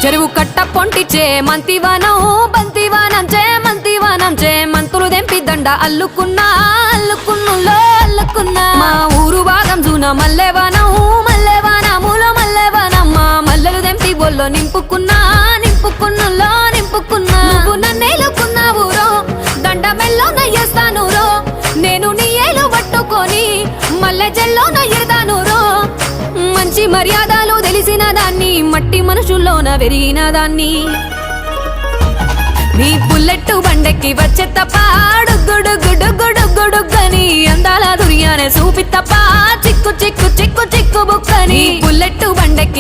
చెరువు కట్ట పొంటిచే మంతివానం బంతివానం చే మంతివానం చే మంతులు దెంపి దండ అల్లుకున్నా అల్లుకున్నులో అల్లుకున్నా మా ఊరు భాగం జూన మల్లెవానం మల్లెవానములో మల్లెవానమ్మ మల్లెలు దెంపి బొల్లో నింపుకున్నా నింపుకున్నులో నింపుకున్నా నువ్వు నన్నేలుకున్నావు రో దండ మెల్లో నయ్యేస్తాను రో నేను నీ ఏలు పట్టుకొని మల్లె జల్లో నయ్యేదాను రో మంచి మర్యాదలు తెలిసిన దాన్ని మట్టి మనుషుల్లోన వెరిగిన దాన్ని నీ బుల్లెట్టు బండెక్కి వచ్చే తప్ప డుగ్గుడుగ్గుడుగ్గుడుగ్గుడుగ్గని అందాల దుర్యానే చూపి తప్ప చిక్కు చిక్కు చిక్కు చిక్కు బుక్కని బుల్లెట్టు బండెక్కి